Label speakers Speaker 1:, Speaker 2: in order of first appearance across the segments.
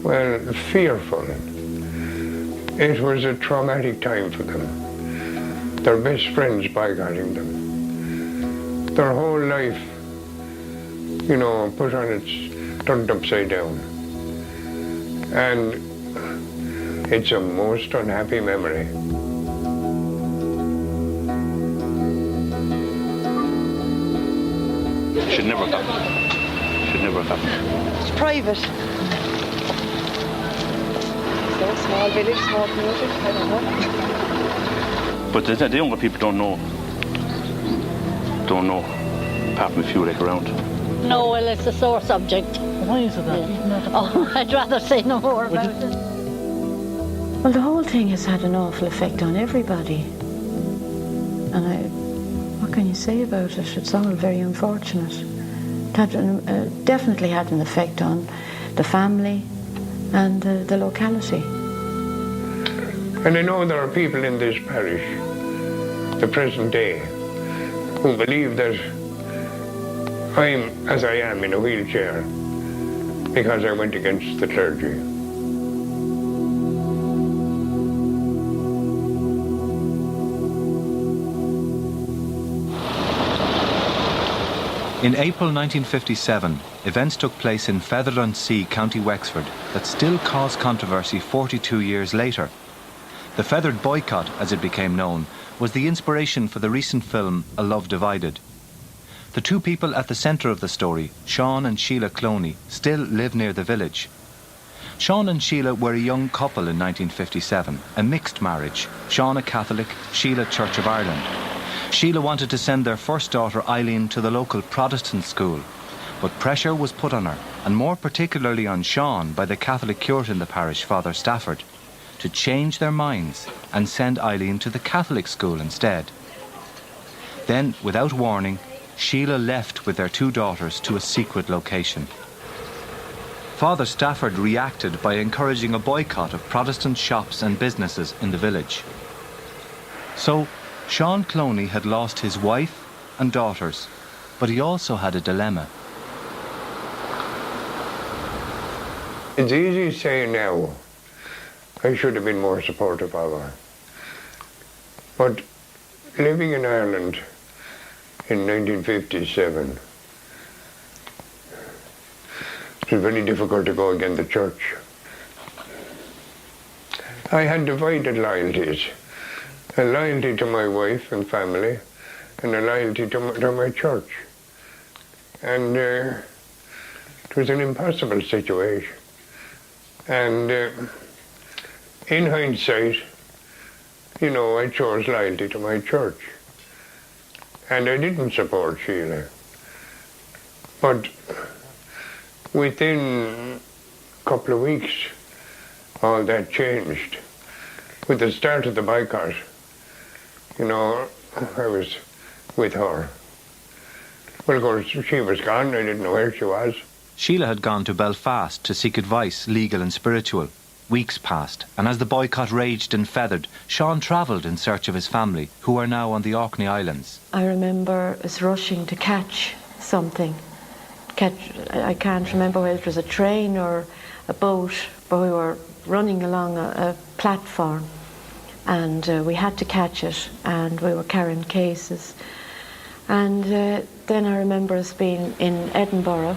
Speaker 1: Well, fearful. It was a traumatic time for them. Their best friends boycotting them. Their whole life, you know, put on its, turned upside down. And it's a most unhappy memory.
Speaker 2: Should never have happened. Should never have happened.
Speaker 3: It's private. So small village, small community, I don't know.
Speaker 2: But the younger people don't know, apart from a few like around.
Speaker 4: No, well, it's a sore subject.
Speaker 5: Why is it that?
Speaker 4: Yeah. Oh, I'd rather say no more about it.
Speaker 6: Well, the whole thing has had an awful effect on everybody. And what can you say about it? It's all very unfortunate. It had definitely had an effect on the family and the locality.
Speaker 1: And I know there are people in this parish, the present day, who believe that I'm as I am in a wheelchair because I went against the clergy.
Speaker 7: In April 1957, events took place in Fethard-on-Sea, County Wexford, that still cause controversy 42 years later. The Fethard Boycott, as it became known, was the inspiration for the recent film A Love Divided. The two people at the centre of the story, Sean and Sheila Cloney, still live near the village. Sean and Sheila were a young couple in 1957, a mixed marriage, Sean a Catholic, Sheila Church of Ireland. Sheila wanted to send their first daughter Eileen to the local Protestant school, but pressure was put on her, and more particularly on Sean by the Catholic curate in the parish, Father Stafford, to change their minds and send Eileen to the Catholic school instead. Then, without warning, Sheila left with their two daughters to a secret location. Father Stafford reacted by encouraging a boycott of Protestant shops and businesses in the village. So, Sean Cloney had lost his wife and daughters, but he also had a dilemma.
Speaker 1: It's easy to say now, I should have been more supportive of her. But living in Ireland in 1957, it was very difficult to go against the church. I had divided loyalties. A loyalty to my wife and family, and a loyalty to my church. And it was an impossible situation. And in hindsight, you know, I chose loyalty to my church. And I didn't support Sheila. But within a couple of weeks, all that changed. With the start of the boycott, you know, I was with her. Well, of course, she was gone. I didn't know where she was.
Speaker 7: Sheila had gone to Belfast to seek advice, legal and spiritual. Weeks passed, and as the boycott raged in Fethard, Sean travelled in search of his family, who are now on the Orkney Islands.
Speaker 6: I remember us rushing to catch something. I can't remember whether it was a train or a boat, but we were running along a platform. And we had to catch it, and we were carrying cases. And then I remember us being in Edinburgh,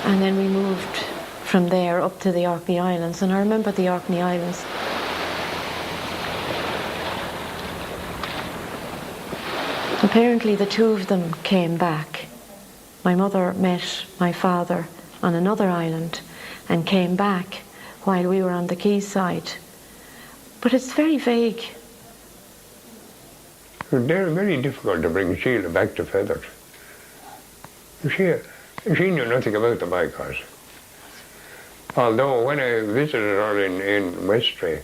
Speaker 6: and then we moved from there up to the Orkney Islands. And I remember the Orkney Islands. Apparently the two of them came back. My mother met my father on another island and came back while we were on the quayside. But it's very vague.
Speaker 1: It was very difficult to bring Sheila back to Fethard. She knew nothing about the boycott. Although when I visited her in Westray,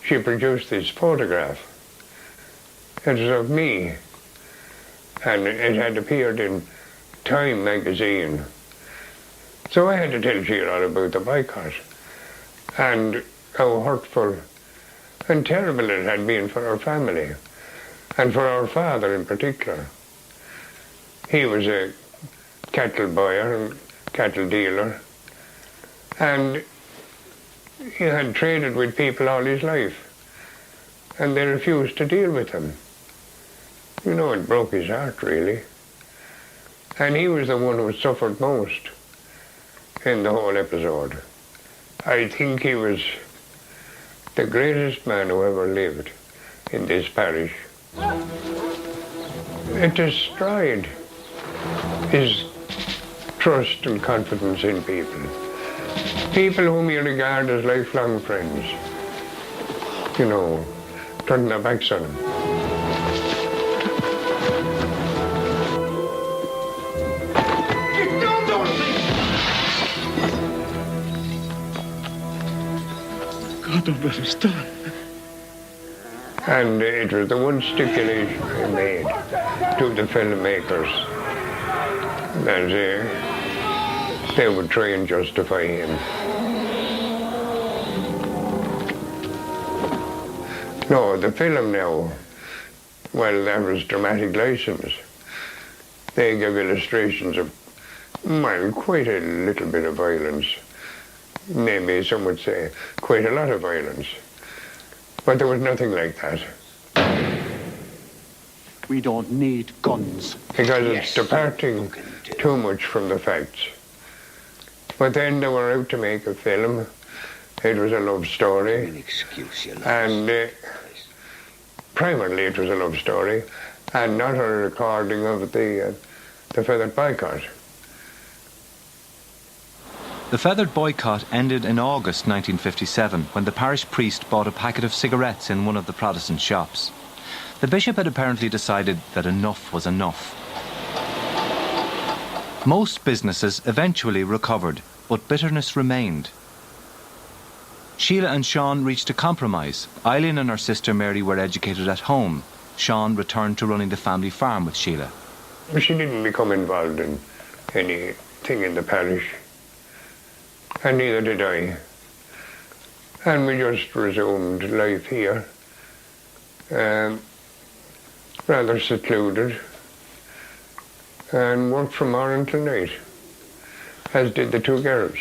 Speaker 1: she produced this photograph. It was of me, and it had appeared in Time magazine. So I had to tell Sheila all about the boycott and how hurtful and terrible it had been for our family, and for our father in particular. He was a cattle buyer and cattle dealer, and he had traded with people all his life, and they refused to deal with him. You know, it broke his heart, really. And he was the one who suffered most in the whole episode. I think he was the greatest man who ever lived in this parish. It destroyed his trust and confidence in people. People whom you regard as lifelong friends, you know, turning their backs on him.
Speaker 2: God don't understand.
Speaker 1: And it was the one stipulation I made to the filmmakers that they would try and justify him. No, the film now, well, that was dramatic license. They give illustrations of, well, quite a little bit of violence. Maybe some would say quite a lot of violence. But there was nothing like that.
Speaker 2: We don't need guns.
Speaker 1: Because it's departing too much from the facts. But then they were out to make a film. It was a love story.
Speaker 5: An excuse, you know.
Speaker 1: And primarily it was a love story, and not a recording of the Fethard Boycott.
Speaker 7: The Fethard Boycott ended in August 1957 when the parish priest bought a packet of cigarettes in one of the Protestant shops. The bishop had apparently decided that enough was enough. Most businesses eventually recovered, but bitterness remained. Sheila and Sean reached a compromise. Eileen and her sister Mary were educated at home. Sean returned to running the family farm with Sheila.
Speaker 1: She didn't become involved in anything in the parish, and neither did I. And we just resumed life here, rather secluded, and worked from morning till night, as did the two girls.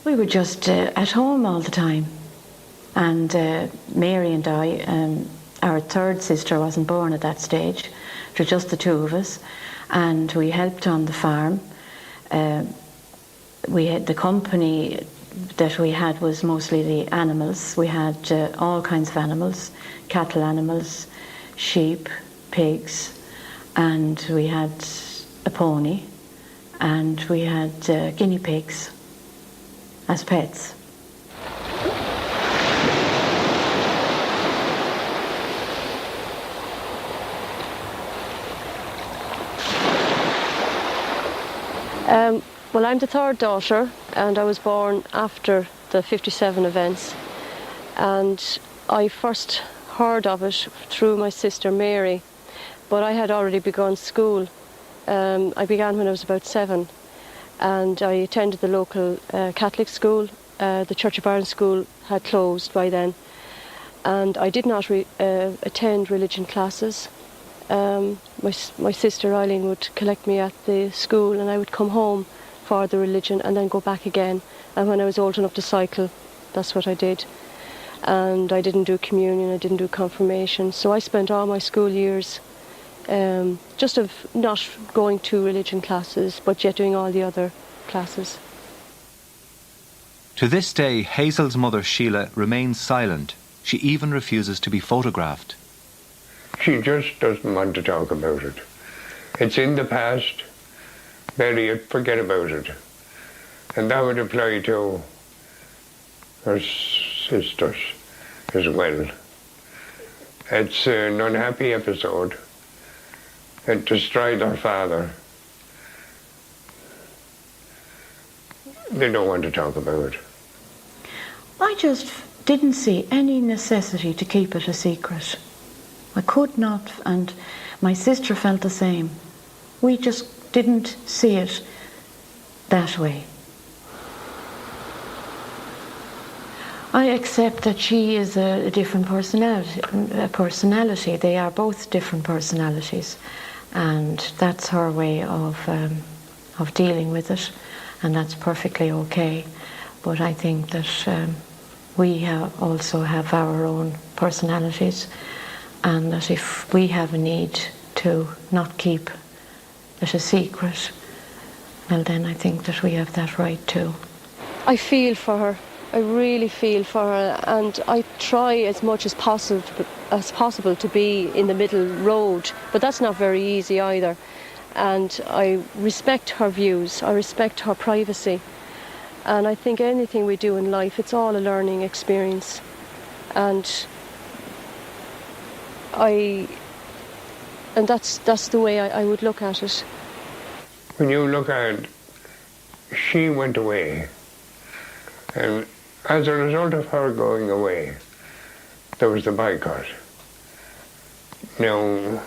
Speaker 6: We were just at home all the time. And Mary and I, our third sister wasn't born at that stage. It was just the two of us. And we helped on the farm. We had the company that we had was mostly the animals. We had all kinds of animals, cattle animals, sheep, pigs, and we had a pony, and we had guinea pigs as pets.
Speaker 3: Well, I'm the third daughter, and I was born after the 57 events, and I first heard of it through my sister Mary, but I had already begun school. I began when I was about 7, and I attended the local Catholic school. The Church of Ireland school had closed by then, and I did not attend religion classes. My sister Eileen would collect me at the school, and I would come home for the religion and then go back again. And when I was old enough to cycle, that's what I did. And I didn't do communion, I didn't do confirmation. So I spent all my school years just of not going to religion classes, but yet doing all the other classes.
Speaker 7: To this day, Hazel's mother Sheila remains silent. She even refuses to be photographed.
Speaker 1: She just doesn't want to talk about it. It's in the past. Bury it, forget about it. And that would apply to her sisters as well. It's an unhappy episode. It destroyed their father. They don't want to talk about it.
Speaker 6: I just didn't see any necessity to keep it a secret. I could not, and my sister felt the same. We just didn't see it that way. I accept that she is a different personality. They are both different personalities, and that's her way of dealing with it, and that's perfectly okay. But I think that we also have our own personalities, and that if we have a need to not keep it a secret, well, then I think that we have that right too.
Speaker 3: I feel for her. I really feel for her, and I try as much as possible to be in the middle road, but that's not very easy either. And I respect her views, I respect her privacy, and I think anything we do in life, it's all a learning experience. And that's the way I would look at it.
Speaker 1: When you look at, she went away, and as a result of her going away, there was the boycott. Now,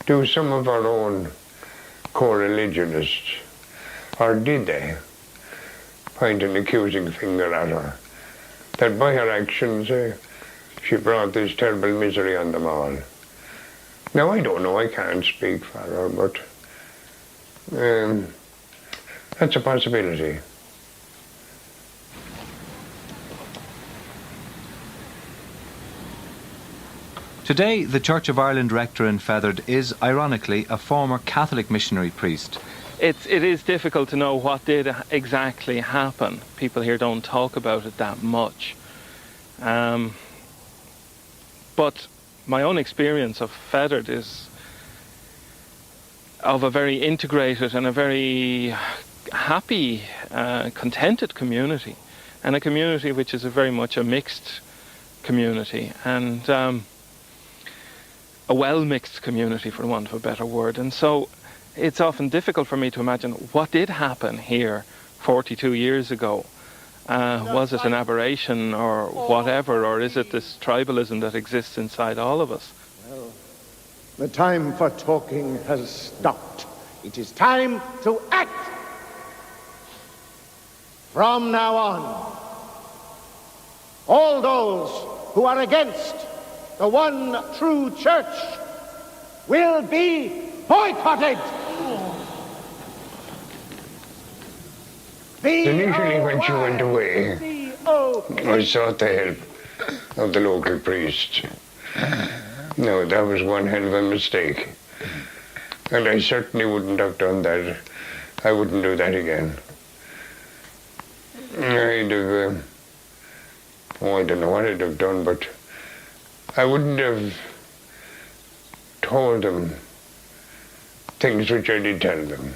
Speaker 1: do some of our own co-religionists, or did they, point an accusing finger at her, that by her actions she brought this terrible misery on them all? Now, I don't know, I can't speak for her, but that's a possibility.
Speaker 7: Today, the Church of Ireland rector in Fethard is, ironically, a former Catholic missionary priest.
Speaker 5: It is difficult to know what did exactly happen. People here don't talk about it that much. But my own experience of Fethard is of a very integrated and a very happy, contented community, and a community which is very much a mixed community, and a well-mixed community, for want of a better word. And so it's often difficult for me to imagine what did happen here 42 years ago. Was it an aberration or whatever, or is it this tribalism that exists inside all of us?
Speaker 8: Well, the time for talking has stopped. It is time to act. From now on, all those who are against the one true church will be boycotted.
Speaker 1: Initially, when she went away, I sought the help of the local priest. No, that was one hell of a mistake. And I certainly wouldn't have done that. I wouldn't do that again. I'd have, I don't know what I'd have done, but I wouldn't have told them things which I did tell them.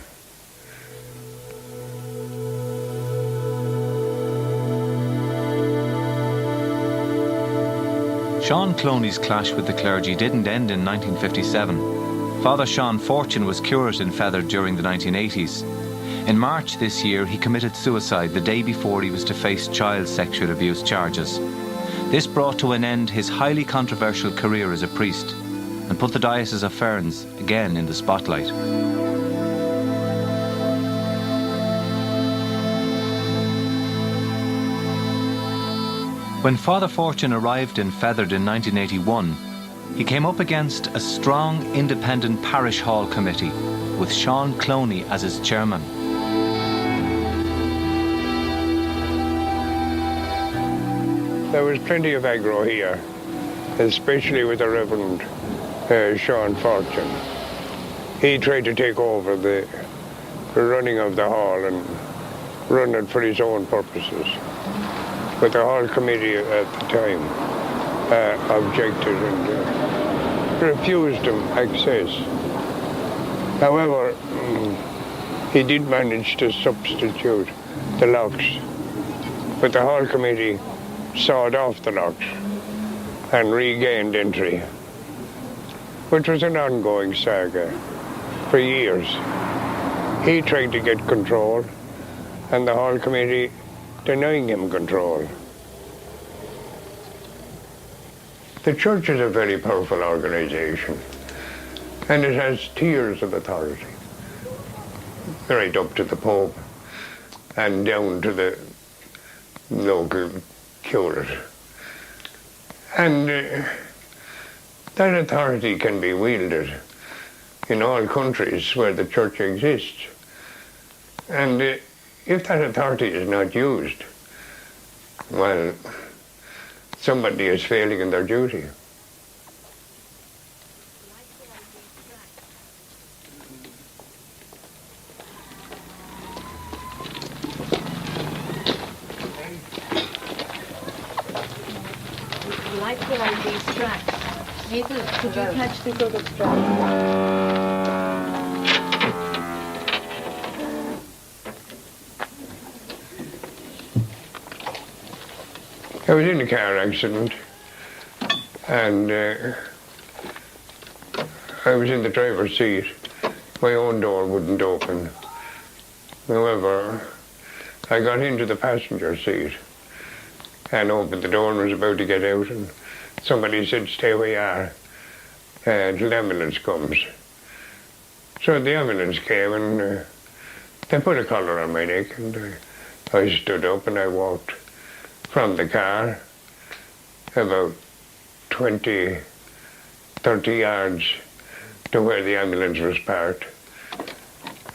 Speaker 7: Sean Cloney's clash with the clergy didn't end in 1957. Father Sean Fortune was curate in Fethard during the 1980s. In March this year, he committed suicide the day before he was to face child sexual abuse charges. This brought to an end his highly controversial career as a priest and put the Diocese of Ferns again in the spotlight. When Father Fortune arrived in Fethard in 1981, he came up against a strong independent parish hall committee with Sean Cloney as its chairman.
Speaker 1: There was plenty of aggro here, especially with the Reverend Sean Fortune. He tried to take over the running of the hall and run it for his own purposes. But the hall committee at the time objected and refused him access. However, he did manage to substitute the locks, but the hall committee sawed off the locks and regained entry, which was an ongoing saga for years. He tried to get control, and the hall committee denying him control. The church is a very powerful organisation, and it has tiers of authority, right up to the Pope and down to the local curate. And that authority can be wielded in all countries where the church exists. And if that authority is not used, well, somebody is failing in their duty.
Speaker 6: Like these tracks. Nathan, could you catch this other track?
Speaker 1: I was in a car accident, and I was in the driver's seat. My own door wouldn't open. However, I got into the passenger seat and opened the door and was about to get out, and somebody said, "Stay where you are, till the ambulance comes." So the ambulance came, and they put a collar on my neck, and I stood up and I walked from the car about 20, 30 yards to where the ambulance was parked.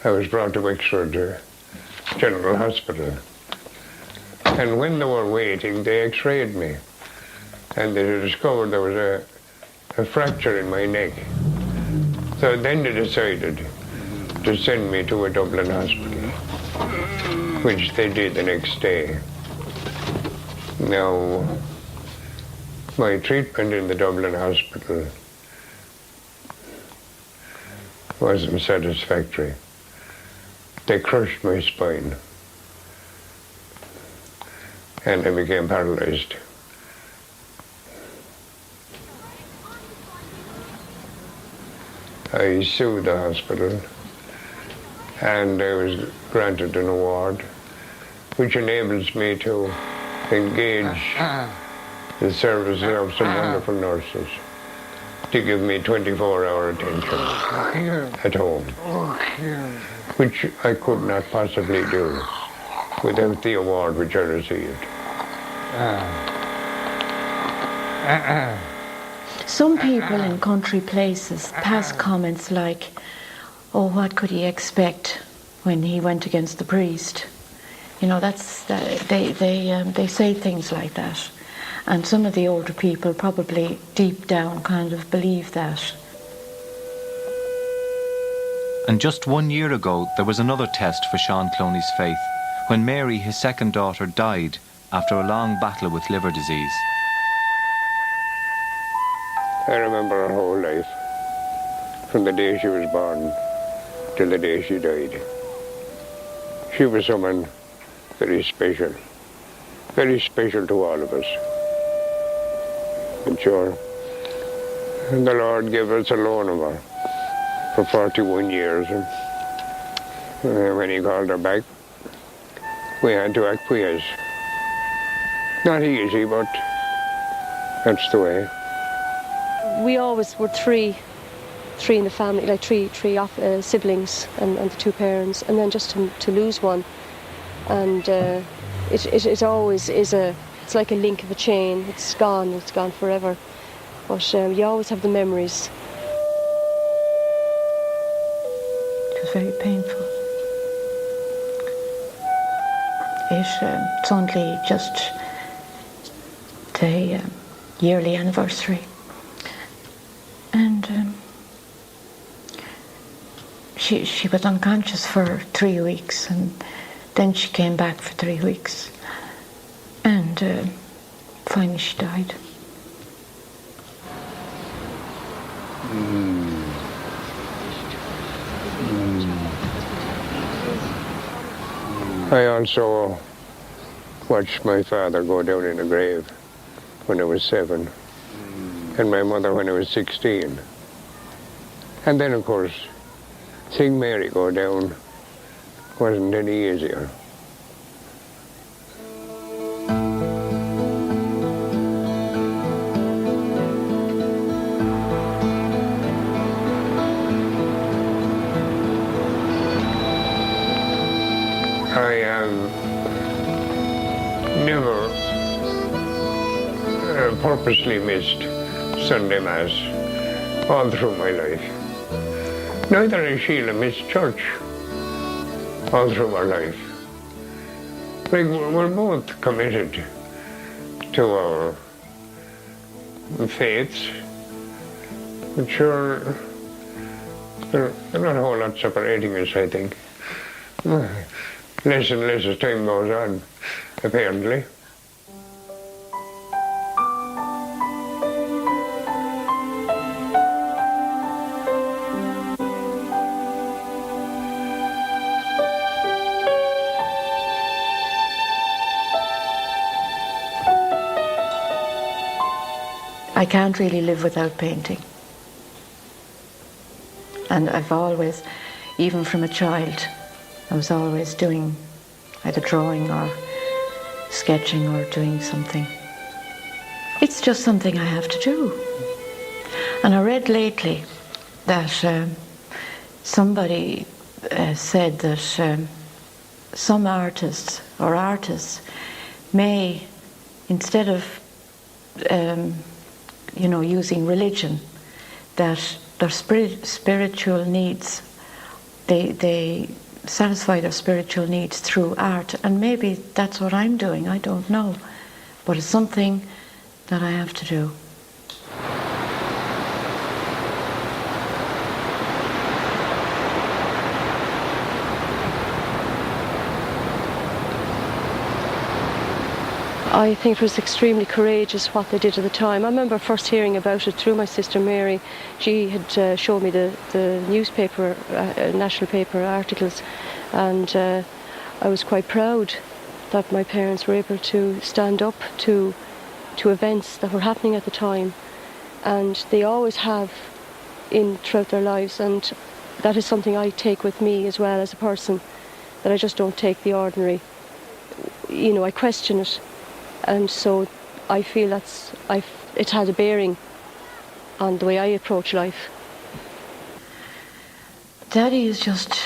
Speaker 1: I was brought to Wexford General Hospital. And when they were waiting, they x-rayed me. And they discovered there was a fracture in my neck. So then they decided to send me to a Dublin hospital, which they did the next day. Now, my treatment in the Dublin hospital wasn't satisfactory. They crushed my spine, and I became paralyzed. I sued the hospital, and I was granted an award, which enables me to engage the services of some wonderful nurses to give me 24-hour attention at home, which I could not possibly do without the award which I received.
Speaker 6: Some people in country places pass comments like, "Oh, what could he expect when he went against the priest?" You know, they say things like that, and some of the older people probably deep down kind of believe that.
Speaker 7: And just 1 year ago, there was another test for Sean Cloney's faith, when Mary, his second daughter, died after a long battle with liver disease.
Speaker 1: I remember her whole life, from the day she was born till the day she died. She was someone very special to all of us. And sure, the Lord gave us a loan of her for 41 years. And when he called her back, we had to acquiesce. Not easy, but that's the way.
Speaker 3: We always were three in the family, like three siblings and the two parents, and then just to lose one, and it always is it's like a link of a chain. It's gone forever, but you always have the memories.
Speaker 6: It was very painful. It's only just the yearly anniversary. And she was unconscious for 3 weeks, and then she came back for 3 weeks, and finally she died.
Speaker 1: I also watched my father go down in a grave when I was 7, and my mother when I was 16. And then, of course, seeing Mary go down wasn't any easier. purposely missed Sunday Mass all through my life. Neither has Sheila missed church all through our life. Like, we're both committed to our faiths, but sure, there are not a whole lot separating us, I think. Less and less as time goes on, apparently.
Speaker 6: I can't really live without painting. And I've always, even from a child, I was always doing either drawing or sketching or doing something. It's just something I have to do. And I read lately that somebody said that some artists may, instead of using religion, that their spiritual needs, they satisfy their spiritual needs through art. And maybe that's what I'm doing, I don't know. But it's something that I have to do.
Speaker 3: I think it was extremely courageous what they did at the time. I remember first hearing about it through my sister Mary. She had showed me the newspaper, national paper articles, and I was quite proud that my parents were able to stand up to events that were happening at the time, and they always have throughout their lives, and that is something I take with me as well as a person, that I just don't take the ordinary, I question it. And so I feel it's had a bearing on the way I approach life.
Speaker 6: Daddy is just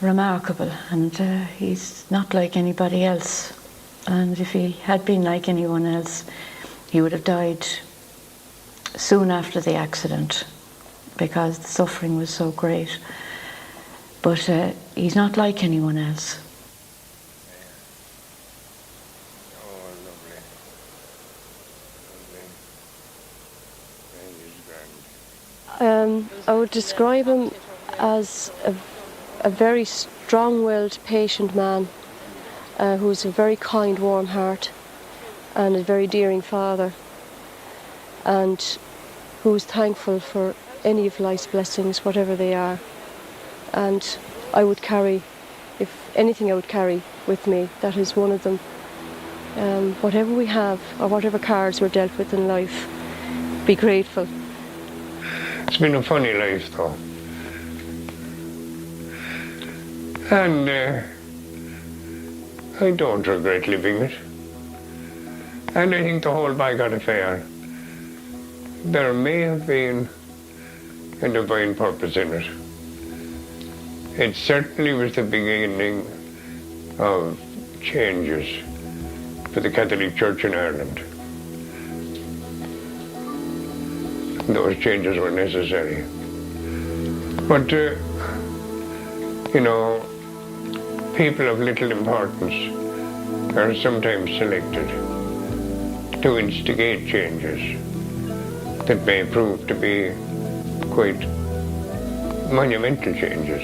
Speaker 6: remarkable, and he's not like anybody else. And if he had been like anyone else, he would have died soon after the accident, because the suffering was so great. But he's not like anyone else.
Speaker 3: I would describe him as a very strong-willed, patient man who's a very kind, warm heart, and a very daring father, and who's thankful for any of life's blessings, whatever they are. And I would carry, if anything I would carry with me, that is one of them. Whatever we have, or whatever cards we're dealt with in life, be grateful.
Speaker 1: It's been a funny life, though. And I don't regret living it. And I think the whole Boycott affair, there may have been a divine purpose in it. It certainly was the beginning of changes for the Catholic Church in Ireland. Those changes were necessary. But, people of little importance are sometimes selected to instigate changes that may prove to be quite monumental changes.